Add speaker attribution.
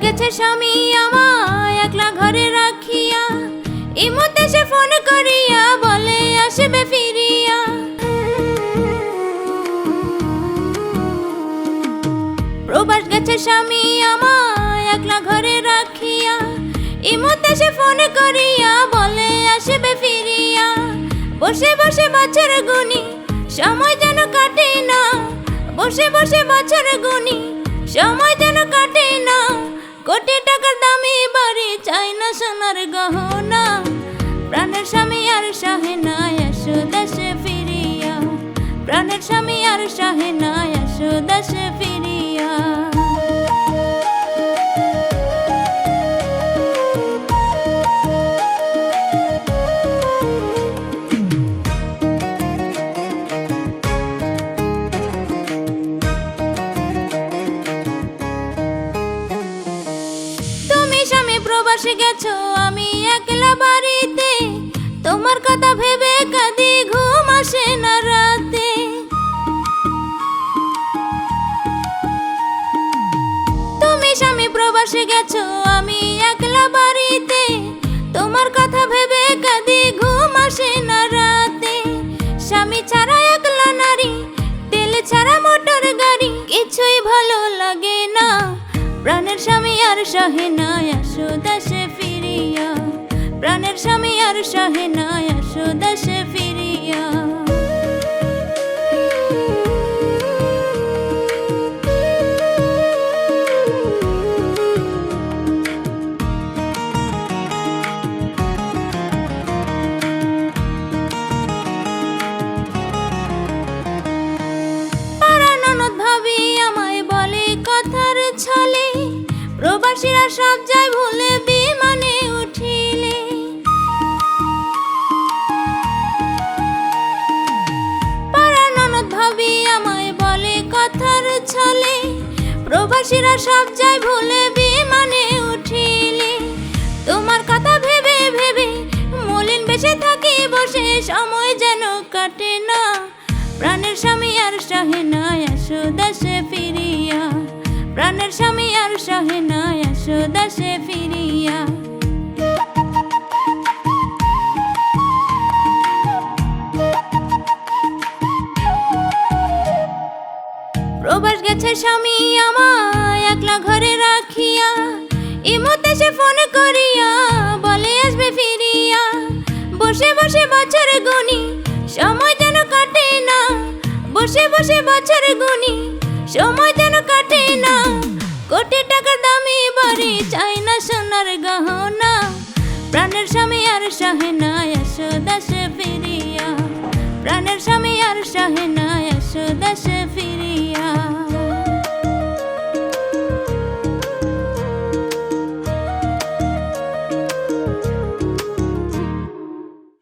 Speaker 1: গেছে স্বামী আমায় একলা ঘরে রাখিয়া, ইমতে সে ফোন করিয়া বলে আসবে ফিরিয়া। প্রবাস গেছে স্বামী আমায় একলা ঘরে রাখিয়া, ইমতে সে ফোন করিয়া বলে আসবে ফিরিয়া। বসে বসে বছর গুনি সময় যেন কাটে না, বসে বসে বছর গুনি সময় যেন কাটে না। কোটি টাকার দামি বাড়ি চাই না সোনার গহনা, প্রাণের স্বামী আর সহে না এসো দেশে ফিরিয়া, প্রাণের স্বামী আর সহে না এসো দেশে ফিরিয়া। প্রবাসে গেছো আমি একলা বাড়িতে, তোমার কথা ভেবে কাঁদি ঘুম আসে না রাতে। তুমি স্বামী প্রবাসে গেছো আমি একলা বাড়িতে, তোমার কথা ভেবে কাঁদি ঘুম আসে না রাতে। স্বামী ছাড়া একলা নারী, তেল ছাড়া মোটর গাড়ি, কিছুই ভালো লাগে না। প্রাণের স্বামী আর সহে না এসো দেশে ফিরিয়া, প্রাণের স্বামী আর সহে না এসো দেশে ফিরিয়া। পাড়া ননদ ভাবি আমায় বলে কথার ছলে, প্রবাসীরা সব যায় ভুলে বিমানে উঠিলে। পাড়ার ননদ ভাবি আমায় বলে কথার ছলে, প্রবাসীরা সব যায় ভুলে বিমানে উঠিলে। তোমার কথা ভেবে ভেবে মলিন বেশে থাকি বসে, সময় যেন কাটে না। প্রাণের স্বামী আর সহে না এসো দেশে ফিরিয়া, প্রাণের স্বামী আর সহে না এসো দেশে ফিরিয়া। প্রবাস গেছে স্বামী আমায় একলা ঘরে রাখিয়া, ইমতে সে ফোন করিয়া বলে আসবে ফিরিয়া। বসে বসে বছর গুনি সময় যেন কাটে না, বসে বসে বছর গুনি সময় যেন কাটে না। কোটি টাকার দামি বাড়ি চাই না সোনার গহনা, প্রাণের স্বামী আর সহে না এসো দেশে ফিরিয়া, প্রাণের স্বামী আর সহে না এসো দেশে ফিরিয়া।